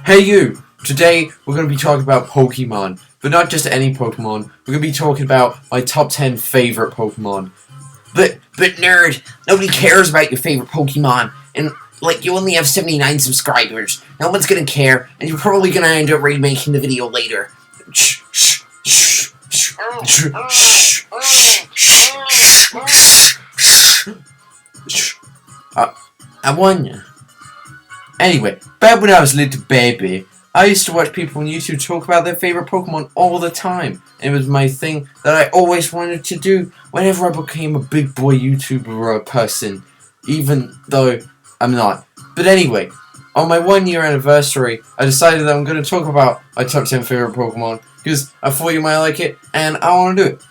Hey you! Today we're going to be talking about Pokemon, but not just any Pokemon. We're going to be talking about my top 10 favorite Pokemon. But nerd, nobody cares about your favorite Pokemon, and like you only have 79 subscribers. No one's going to care, and you're probably going to end up remaking the video later. Shh, shh, shh, shh, shh, shh, shh, shh, shh. I won you. Anyway, back when I was a little baby, I used to watch people on YouTube talk about their favorite Pokemon all the time. It was my thing that I always wanted to do whenever I became a big boy YouTuber person, even though I'm not. But anyway, on my 1 year anniversary, I decided that I'm going to talk about my top 10 favorite Pokemon, because I thought you might like it, and I want to do it.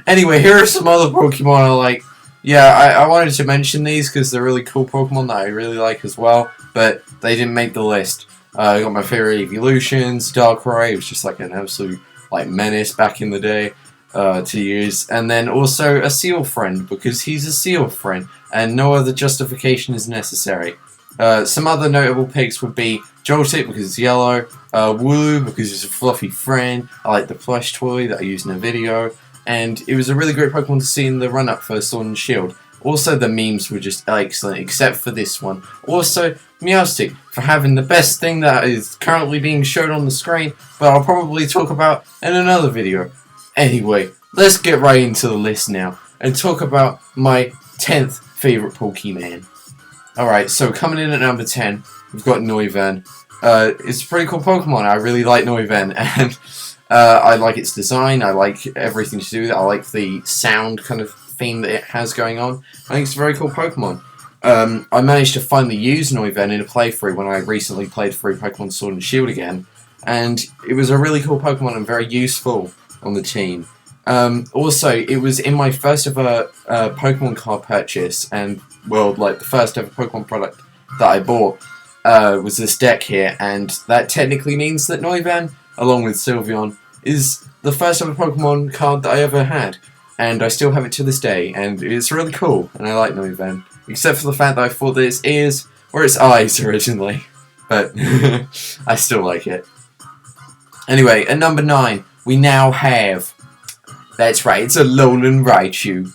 Anyway, here are some other Pokemon I like. Yeah, I wanted to mention these because they're really cool Pokemon that I really like as well, but they didn't make the list. I got my favorite evolutions. Darkrai was just like an absolute menace back in the day to use, and then also a seal friend because he's a seal friend, and no other justification is necessary. Some other notable picks would be Joltik because it's yellow, Wooloo because it's a fluffy friend. I like the plush toy that I used in a video. And it was a really great Pokemon to see in the run-up for Sword and Shield. Also, the memes were just excellent, except for this one. Also, Meowstic, for having the best thing that is currently being shown on the screen, but I'll probably talk about in another video. Anyway, let's get right into the list now, and talk about my 10th favourite Pokemon. Alright, so coming in at number 10, we've got Noivern. It's a pretty cool Pokemon, I really like Noivern, and I like its design, I like everything to do with it, I like the sound kind of theme that it has going on. I think it's a very cool Pokemon. I managed to finally use Noivern in a playthrough when I recently played through Pokemon Sword and Shield again, and it was a really cool Pokemon and very useful on the team. Also, it was in my first ever Pokemon card purchase, and well, the first ever Pokemon product that I bought was this deck here, and that technically means that Noivern, along with Sylveon, is the first ever Pokemon card that I ever had, and I still have it to this day, and it's really cool, and I like Noivern, except for the fact that I thought that its ears were its eyes originally, but I still like it. Anyway, at number 9, we now have, that's right, it's a Alolan Raichu.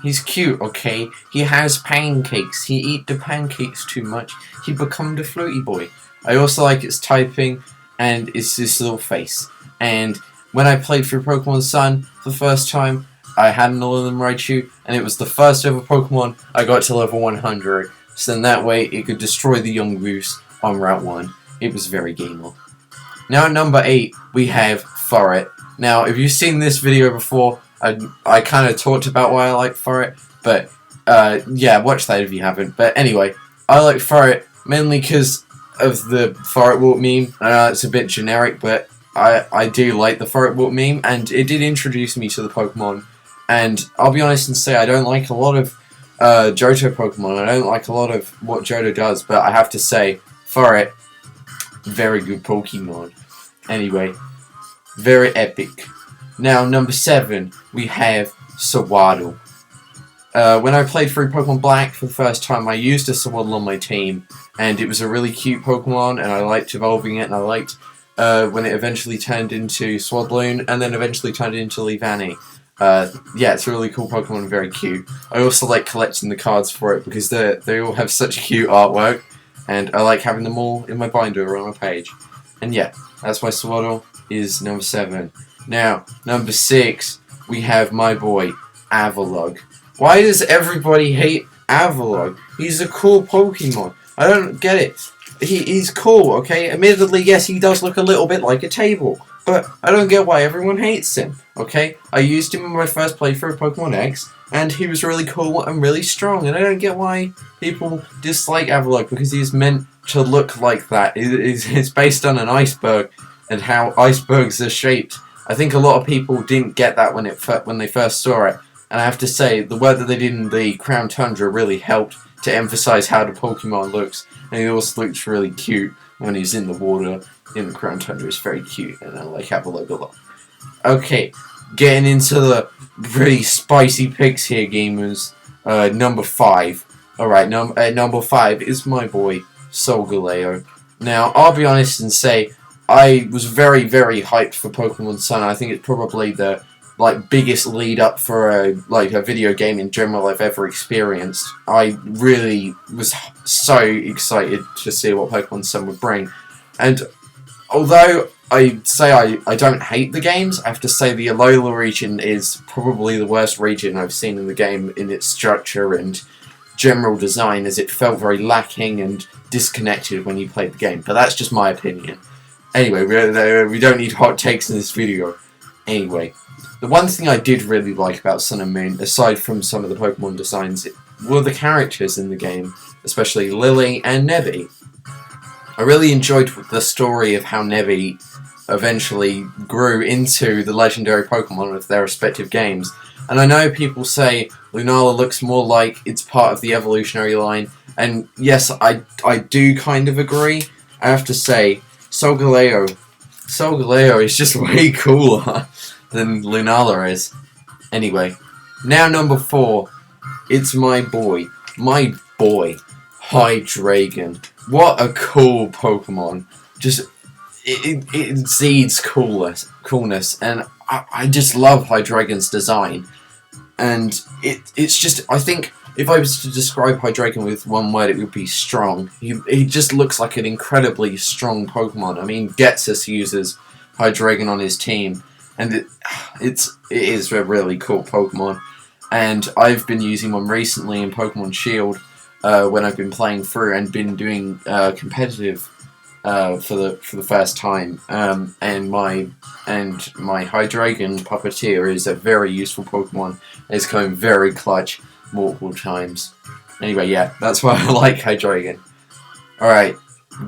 He's cute, okay? He has pancakes. He eat the pancakes too much. He become the floaty boy. I also like its typing, and it's this little face. And when I played through Pokemon Sun for the first time, I had an Alolan Raichu, and it was the first ever Pokemon I got to level 100. So then that way, it could destroy the young Goose on Route 1. It was very gamer. Now at number 8, we have Furret. Now, if you've seen this video before, I kind of talked about why I like Furret, but yeah, watch that if you haven't. But anyway, I like Furret mainly because of the Furret Walk meme. I know it's a bit generic, but I do like the Furret Walk meme, and it did introduce me to the Pokemon. And I'll be honest and say I don't like a lot of Johto Pokemon. I don't like a lot of what Johto does, but I have to say, Furret, very good Pokemon. Anyway, very epic. Now, number 7, we have Sewaddle. When I played through Pokemon Black for the first time, I used a Sewaddle on my team, and it was a really cute Pokemon, and I liked evolving it, and I liked when it eventually turned into Swadloon, and then eventually turned into Leavanny. Yeah, it's a really cool Pokemon and very cute. I also like collecting the cards for it, because they all have such cute artwork, and I like having them all in my binder on a page. And yeah, that's why Sewaddle is number 7. Now, number 6, we have my boy, Avalugg. Why does everybody hate Avalugg? He's a cool Pokemon. I don't get it. He's cool, okay? Admittedly, yes, he does look a little bit like a table, but I don't get why everyone hates him, okay? I used him in my first playthrough of Pokemon X, and he was really cool and really strong, and I don't get why people dislike Avalugg, because he's meant to look like that. It's based on an iceberg, and how icebergs are shaped. I think a lot of people didn't get that when they first saw it, and I have to say, the work that they did in the Crown Tundra really helped to emphasize how the Pokemon looks, and he also looks really cute when he's in the water in the Crown Tundra. It's very cute, and I like Avalugg a lot. Okay, getting into the pretty spicy picks here, gamers. Number 5. Alright, number 5 is my boy, Solgaleo. Now, I'll be honest and say, I was very, very hyped for Pokemon Sun. I think it's probably the biggest lead up for a video game in general I've ever experienced. I really was so excited to see what Pokemon Sun would bring. And although I say I don't hate the games, I have to say the Alola region is probably the worst region I've seen in the game in its structure and general design, as it felt very lacking and disconnected when you played the game. But that's just my opinion. Anyway, we don't need hot takes in this video. Anyway, the one thing I did really like about Sun and Moon, aside from some of the Pokemon designs, were the characters in the game, especially Lily and Nebby. I really enjoyed the story of how Nebby eventually grew into the legendary Pokemon of their respective games. And I know people say Lunala looks more like it's part of the evolutionary line, and yes, I do kind of agree. I have to say, Solgaleo is just way cooler than Lunala is. Anyway, now number 4, it's my boy, Hydreigon. What a cool Pokemon. Just, it exceeds coolness, and I just love Hydreigon's design. And it's just, I think, if I was to describe Hydreigon with one word, it would be strong. He just looks like an incredibly strong Pokemon. I mean, Getsus uses Hydreigon on his team, and it is a really cool Pokemon. And I've been using one recently in Pokemon Shield when I've been playing through and been doing competitive for the first time. And my Hydreigon Puppeteer is a very useful Pokemon. It's coming very clutch multiple times. Anyway, yeah, that's why I like Hydreigon. Alright,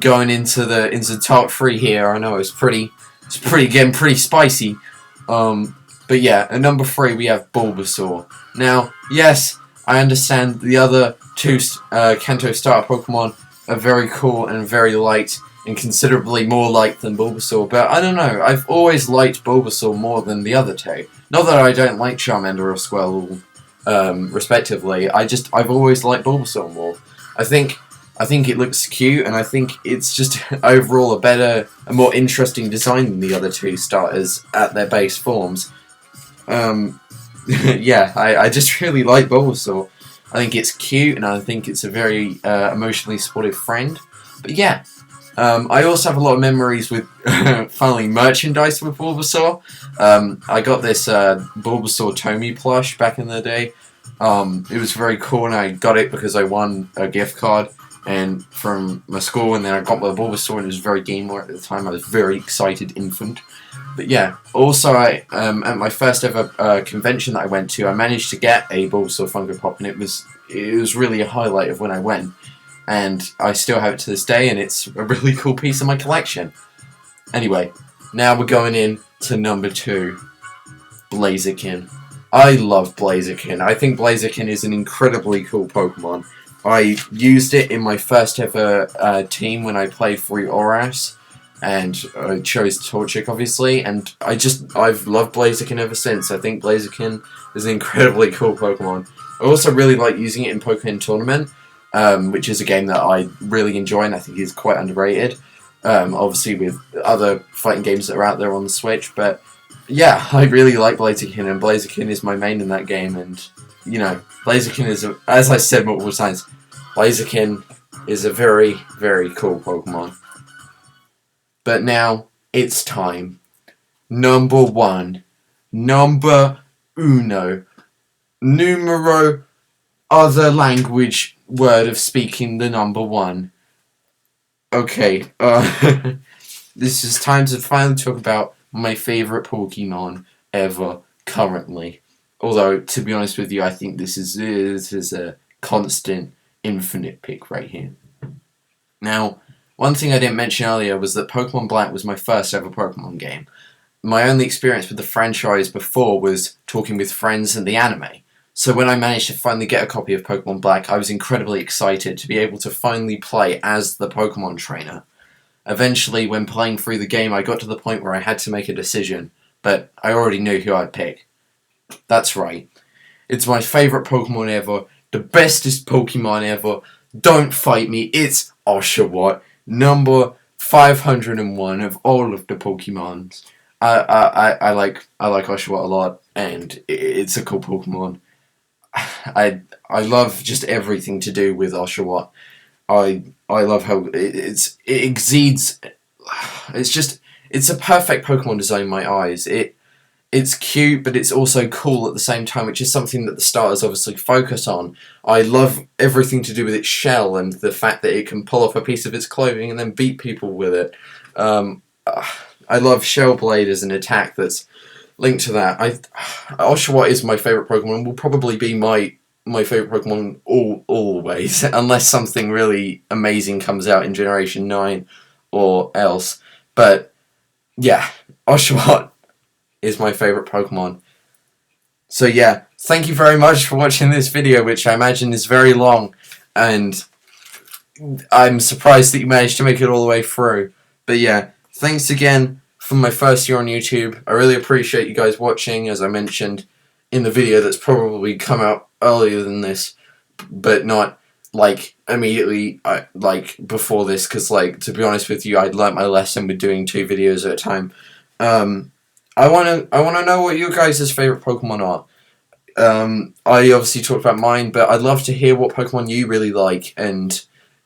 going into the top 3 here. I know it's getting pretty spicy. But yeah, at number 3 we have Bulbasaur. Now, yes, I understand the other 2 Kanto starter Pokemon are very cool and very light and considerably more light than Bulbasaur, but I don't know, I've always liked Bulbasaur more than the other 2. Not that I don't like Charmander or Squirtle, respectively, I've always liked Bulbasaur more. I think it looks cute, and I think it's just overall a more interesting design than the other 2 starters at their base forms. Yeah, I just really like Bulbasaur. I think it's cute, and I think it's a very emotionally supportive friend. But yeah, I also have a lot of memories with finally merchandise with Bulbasaur. I got this Bulbasaur Tomy plush back in the day. It was very cool, and I got it because I won a gift card and from my school, and then I got my Bulbasaur, and it was very gamer at the time. I was a very excited infant. But yeah, also at my first ever convention that I went to, I managed to get a Bulbasaur Funko Pop, and it was really a highlight of when I went. And I still have it to this day, and it's a really cool piece of my collection. Anyway, now we're going in to number 2, Blaziken. I love Blaziken. I think Blaziken is an incredibly cool Pokemon. I used it in my first ever team when I played for Oras, and I chose Torchic, obviously, and I've loved Blaziken ever since. I think Blaziken is an incredibly cool Pokemon. I also really like using it in Pokemon Tournament, which is a game that I really enjoy and I think is quite underrated. Obviously with other fighting games that are out there on the Switch, but yeah, I really like Blaziken, and Blaziken is my main in that game, and you know, Blaziken is, as I said multiple times, Blaziken is a very, very cool Pokemon. But now, it's time. Number 1. Number uno. Numero other language word of speaking the number 1. Okay, this is time to finally talk about my favourite Pokemon ever currently. Although, to be honest with you, I think this is a constant, infinite pick right here. Now, one thing I didn't mention earlier was that Pokemon Black was my first ever Pokemon game. My only experience with the franchise before was talking with friends and the anime. So when I managed to finally get a copy of Pokemon Black, I was incredibly excited to be able to finally play as the Pokemon trainer. Eventually, when playing through the game, I got to the point where I had to make a decision, but I already knew who I'd pick. That's right. It's my favourite Pokemon ever, the bestest Pokemon ever. Don't fight me, it's Oshawott, number 501 of all of the Pokemons. I like Oshawott a lot, and it's a cool Pokemon. I love just everything to do with Oshawott. I love how it exceeds. It's a perfect Pokemon design in my eyes. It's cute, but it's also cool at the same time, which is something that the starters obviously focus on. I love everything to do with its shell and the fact that it can pull off a piece of its clothing and then beat people with it. I love Shell Blade as an attack that's linked to that. Oshawott is my favourite Pokemon and will probably be my favourite Pokemon always, unless something really amazing comes out in Generation 9 or else. But yeah, Oshawott is my favourite Pokemon. So yeah, thank you very much for watching this video, which I imagine is very long, and I'm surprised that you managed to make it all the way through. But yeah, thanks again for my first year on YouTube. I really appreciate you guys watching, as I mentioned in the video that's probably come out earlier than this, but not like immediately like before this, because like, to be honest with you, I'd learnt my lesson with doing 2 videos at a time. I wanna know what your guys' favourite Pokemon are. I obviously talked about mine, but I'd love to hear what Pokemon you really like, and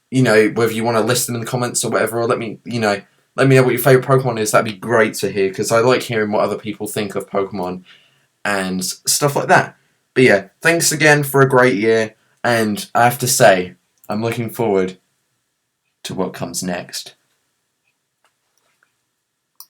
you know, whether you want to list them in the comments or whatever, or let me know what your favourite Pokemon is. That'd be great to hear, because I like hearing what other people think of Pokemon and stuff like that. But yeah, thanks again for a great year, and I have to say, I'm looking forward to what comes next.